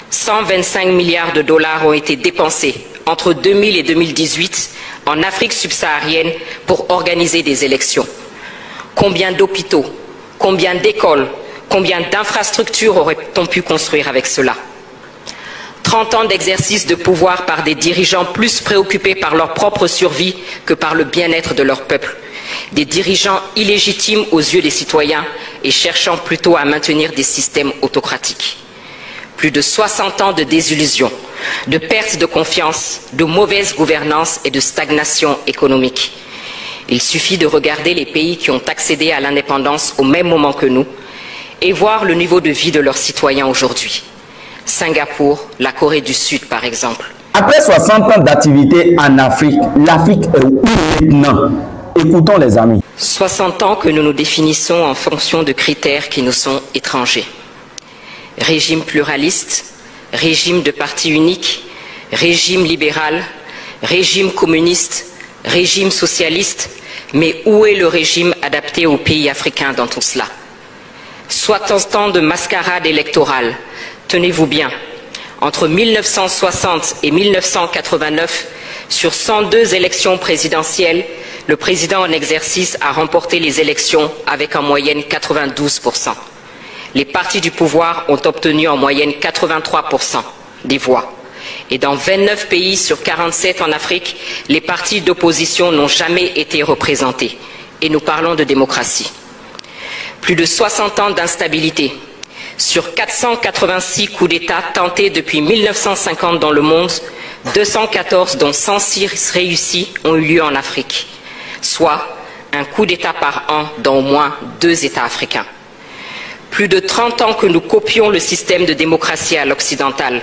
125 milliards de dollars ont été dépensés entre 2000 et 2018 en Afrique subsaharienne pour organiser des élections. Combien d'hôpitaux, combien d'écoles, combien d'infrastructures aurait-on pu construire avec cela? 30 ans d'exercice de pouvoir par des dirigeants plus préoccupés par leur propre survie que par le bien-être de leur peuple. Des dirigeants illégitimes aux yeux des citoyens et cherchant plutôt à maintenir des systèmes autocratiques. Plus de 60 ans de désillusion, de perte de confiance, de mauvaise gouvernance et de stagnation économique. Il suffit de regarder les pays qui ont accédé à l'indépendance au même moment que nous et voir le niveau de vie de leurs citoyens aujourd'hui. Singapour, la Corée du Sud par exemple. Après 60 ans d'activité en Afrique, l'Afrique est où maintenant? Écoutons les amis. 60 ans que nous nous définissons en fonction de critères qui nous sont étrangers. Régime pluraliste, régime de parti unique, régime libéral, régime communiste, régime socialiste, mais où est le régime adapté aux pays africains dans tout cela? 60 ans de mascarade électorale, tenez-vous bien, entre 1960 et 1989, sur 102 élections présidentielles, le président en exercice a remporté les élections avec en moyenne 92%. Les partis du pouvoir ont obtenu en moyenne 83% des voix. Et dans 29 pays sur 47 en Afrique, les partis d'opposition n'ont jamais été représentés. Et nous parlons de démocratie. Plus de 60 ans d'instabilité. Sur 486 coups d'État tentés depuis 1950 dans le monde, 214 dont 106 réussis ont eu lieu en Afrique. Soit un coup d'État par an dans au moins 2 États africains. Plus de 30 ans que nous copions le système de démocratie à l'occidental.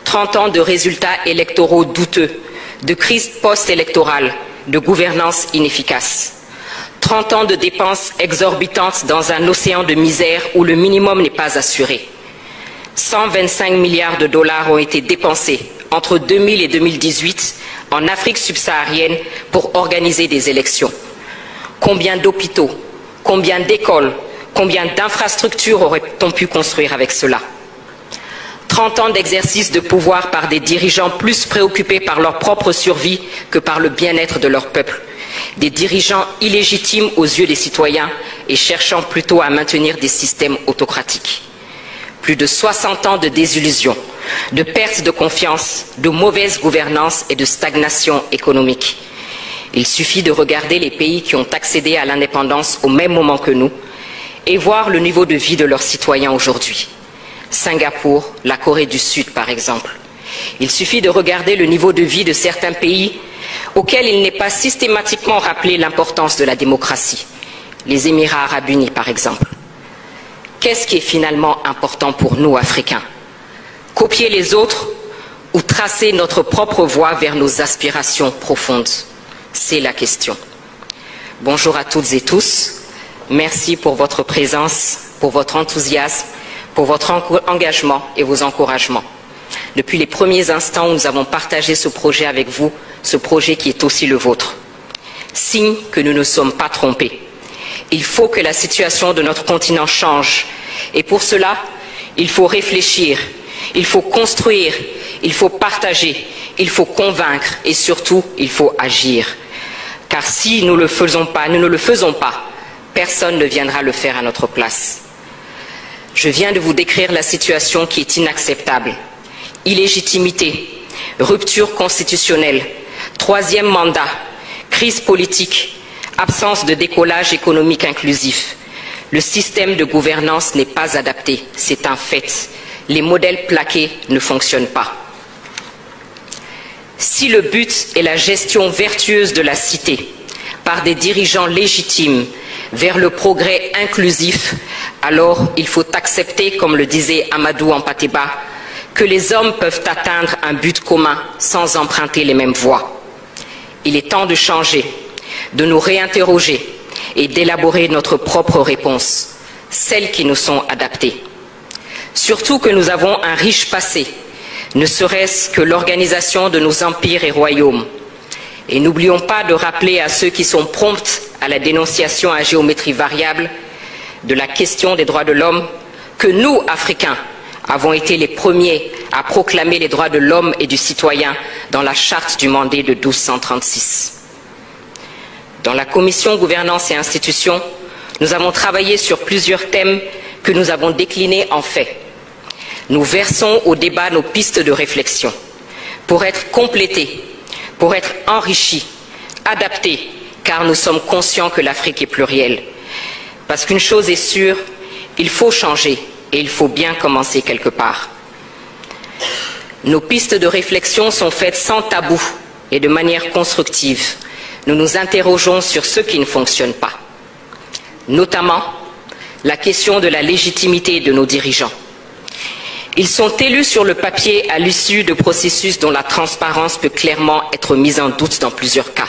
30 ans de résultats électoraux douteux, de crise post-électorale, de gouvernance inefficace. 30 ans de dépenses exorbitantes dans un océan de misère où le minimum n'est pas assuré. 125 milliards de dollars ont été dépensés entre 2000 et 2018 en Afrique subsaharienne pour organiser des élections. Combien d'hôpitaux, combien d'écoles, combien d'infrastructures aurait-on pu construire avec cela? 30 ans d'exercice de pouvoir par des dirigeants plus préoccupés par leur propre survie que par le bien-être de leur peuple. Des dirigeants illégitimes aux yeux des citoyens et cherchant plutôt à maintenir des systèmes autocratiques. Plus de 60 ans de désillusion, de perte de confiance, de mauvaise gouvernance et de stagnation économique. Il suffit de regarder les pays qui ont accédé à l'indépendance au même moment que nous et voir le niveau de vie de leurs citoyens aujourd'hui. Singapour, la Corée du Sud par exemple. Il suffit de regarder le niveau de vie de certains pays auxquels il n'est pas systématiquement rappelé l'importance de la démocratie. Les Émirats arabes unis par exemple. Qu'est-ce qui est finalement important pour nous, Africains? Copier les autres ou tracer notre propre voie vers nos aspirations profondes? C'est la question. Bonjour à toutes et tous. Merci pour votre présence, pour votre enthousiasme, pour votre engagement et vos encouragements. Depuis les premiers instants où nous avons partagé ce projet avec vous, ce projet qui est aussi le vôtre. Signe que nous ne sommes pas trompés. Il faut que la situation de notre continent change. Et pour cela, il faut réfléchir, il faut construire, il faut partager, il faut convaincre et surtout, il faut agir. Car si nous ne le faisons pas, personne ne viendra le faire à notre place. Je viens de vous décrire la situation qui est inacceptable. Illégitimité, rupture constitutionnelle, 3e mandat, crise politique, absence de décollage économique inclusif. Le système de gouvernance n'est pas adapté, c'est un fait. Les modèles plaqués ne fonctionnent pas. Si le but est la gestion vertueuse de la cité par des dirigeants légitimes vers le progrès inclusif, alors il faut accepter, comme le disait Amadou Hampâté-Bâ, que les hommes peuvent atteindre un but commun sans emprunter les mêmes voies. Il est temps de changer, de nous réinterroger et d'élaborer notre propre réponse, celles qui nous sont adaptées. Surtout que nous avons un riche passé, ne serait-ce que l'organisation de nos empires et royaumes. Et n'oublions pas de rappeler à ceux qui sont prompts à la dénonciation à géométrie variable de la question des droits de l'homme que nous, Africains, avons été les premiers à proclamer les droits de l'homme et du citoyen dans la charte du Mandé de 1236. Dans la commission Gouvernance et Institutions, nous avons travaillé sur plusieurs thèmes que nous avons déclinés en faits. Nous versons au débat nos pistes de réflexion pour être complétées, pour être enrichies, adaptées, car nous sommes conscients que l'Afrique est plurielle. Parce qu'une chose est sûre, il faut changer et il faut bien commencer quelque part. Nos pistes de réflexion sont faites sans tabou et de manière constructive. Nous nous interrogeons sur ce qui ne fonctionne pas, notamment la question de la légitimité de nos dirigeants. Ils sont élus sur le papier à l'issue de processus dont la transparence peut clairement être mise en doute dans plusieurs cas.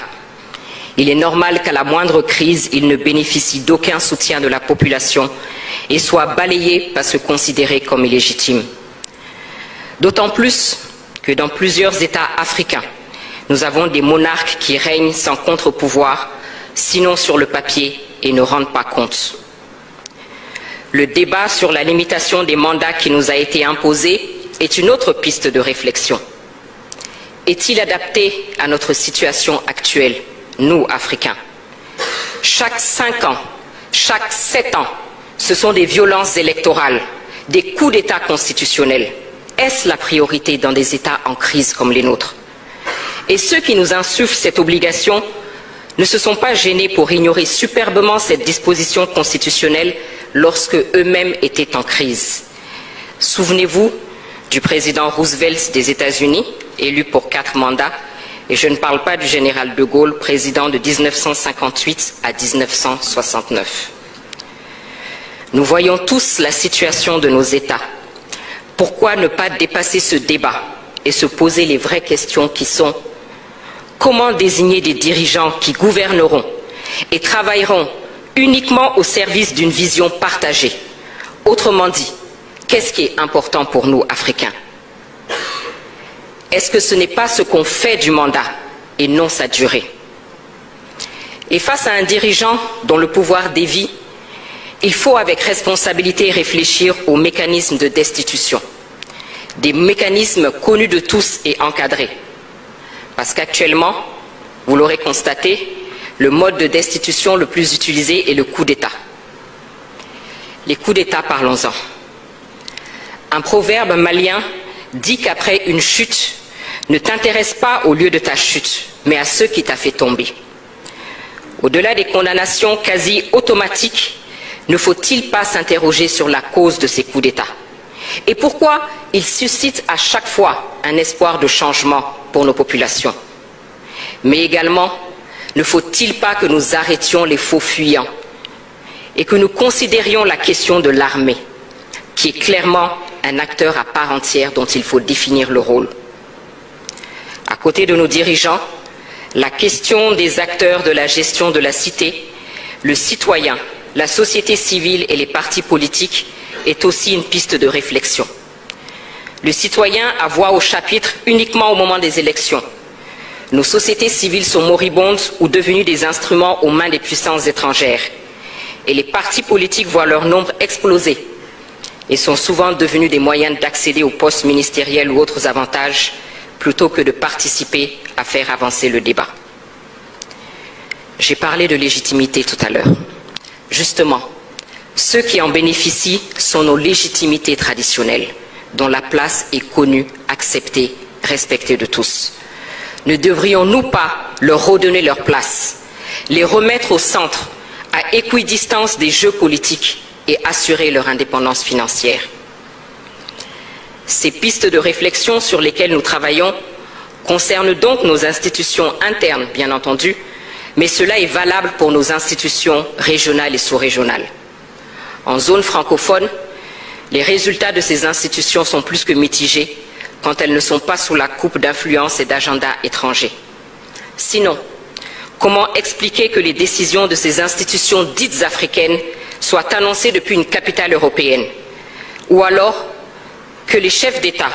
Il est normal qu'à la moindre crise, ils ne bénéficient d'aucun soutien de la population et soient balayés parce que considérés comme illégitimes. D'autant plus que dans plusieurs États africains, nous avons des monarques qui règnent sans contre-pouvoir, sinon sur le papier, et ne rendent pas compte. Le débat sur la limitation des mandats qui nous a été imposé est une autre piste de réflexion. Est-il adapté à notre situation actuelle, nous, Africains? Chaque 5 ans, chaque 7 ans, ce sont des violences électorales, des coups d'État constitutionnels. Est-ce la priorité dans des États en crise comme les nôtres? Et ceux qui nous insufflent cette obligation ne se sont pas gênés pour ignorer superbement cette disposition constitutionnelle lorsque eux-mêmes étaient en crise. Souvenez-vous du président Roosevelt des États-Unis, élu pour 4 mandats, et je ne parle pas du général de Gaulle, président de 1958 à 1969. Nous voyons tous la situation de nos États. Pourquoi ne pas dépasser ce débat et se poser les vraies questions qui sont: comment désigner des dirigeants qui gouverneront et travailleront uniquement au service d'une vision partagée? Autrement dit, qu'est-ce qui est important pour nous, Africains? Est-ce que ce n'est pas ce qu'on fait du mandat et non sa durée? Et face à un dirigeant dont le pouvoir dévie, il faut avec responsabilité réfléchir aux mécanismes de destitution, des mécanismes connus de tous et encadrés. Parce qu'actuellement, vous l'aurez constaté, le mode de destitution le plus utilisé est le coup d'État. Les coups d'État, parlons-en. Un proverbe malien dit qu'après une chute, ne t'intéresse pas au lieu de ta chute, mais à ceux qui t'a fait tomber. Au-delà des condamnations quasi automatiques, ne faut-il pas s'interroger sur la cause de ces coups d'État? Et pourquoi ils suscitent à chaque fois un espoir de changement pour nos populations? Mais également, ne faut-il pas que nous arrêtions les faux fuyants et que nous considérions la question de l'armée, qui est clairement un acteur à part entière dont il faut définir le rôle? À côté de nos dirigeants, la question des acteurs de la gestion de la cité, le citoyen, la société civile et les partis politiques est aussi une piste de réflexion. Le citoyen a voix au chapitre uniquement au moment des élections. Nos sociétés civiles sont moribondes ou devenues des instruments aux mains des puissances étrangères. Et les partis politiques voient leur nombre exploser et sont souvent devenus des moyens d'accéder aux postes ministériels ou autres avantages plutôt que de participer à faire avancer le débat. J'ai parlé de légitimité tout à l'heure. Justement, ceux qui en bénéficient sont nos légitimités traditionnelles, dont la place est connue, acceptée, respectée de tous. Ne devrions-nous pas leur redonner leur place, les remettre au centre, à équidistance des jeux politiques et assurer leur indépendance financière? Ces pistes de réflexion sur lesquelles nous travaillons concernent donc nos institutions internes, bien entendu, mais cela est valable pour nos institutions régionales et sous-régionales. En zone francophone, les résultats de ces institutions sont plus que mitigés quand elles ne sont pas sous la coupe d'influences et d'agendas étrangers. Sinon, comment expliquer que les décisions de ces institutions dites africaines soient annoncées depuis une capitale européenne? Ou alors que les chefs d'État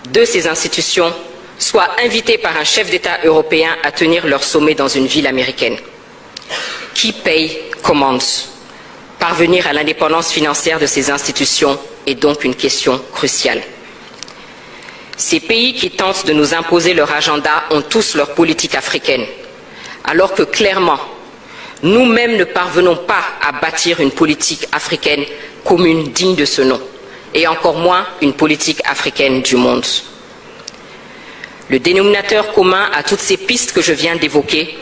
de ces institutions soient invités par un chef d'État européen à tenir leur sommet dans une ville américaine? Qui paye commande? Parvenir à l'indépendance financière de ces institutions est donc une question cruciale. Ces pays qui tentent de nous imposer leur agenda ont tous leur politique africaine, alors que clairement, nous-mêmes ne parvenons pas à bâtir une politique africaine commune digne de ce nom, et encore moins une politique africaine du monde. Le dénominateur commun à toutes ces pistes que je viens d'évoquer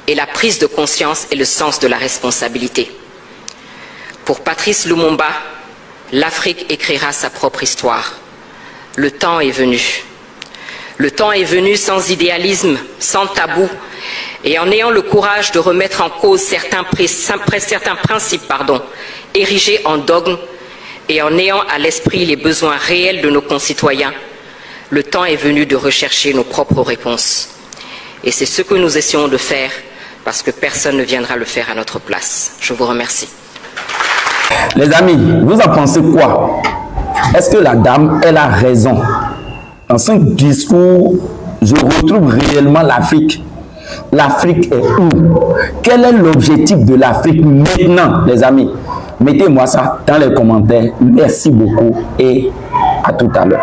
est la prise de conscience et le sens de la responsabilité. Pour Patrice Lumumba, l'Afrique écrira sa propre histoire. Le temps est venu. Le temps est venu sans idéalisme, sans tabou, et en ayant le courage de remettre en cause certains principes érigés en dogme, et en ayant à l'esprit les besoins réels de nos concitoyens, le temps est venu de rechercher nos propres réponses. Et c'est ce que nous essayons de faire, parce que personne ne viendra le faire à notre place. Je vous remercie. Les amis, vous en pensez quoi? Est-ce que la dame, elle a raison? Dans son discours, je retrouve réellement l'Afrique. L'Afrique est où? Quel est l'objectif de l'Afrique maintenant, les amis? Mettez-moi ça dans les commentaires. Merci beaucoup et à tout à l'heure.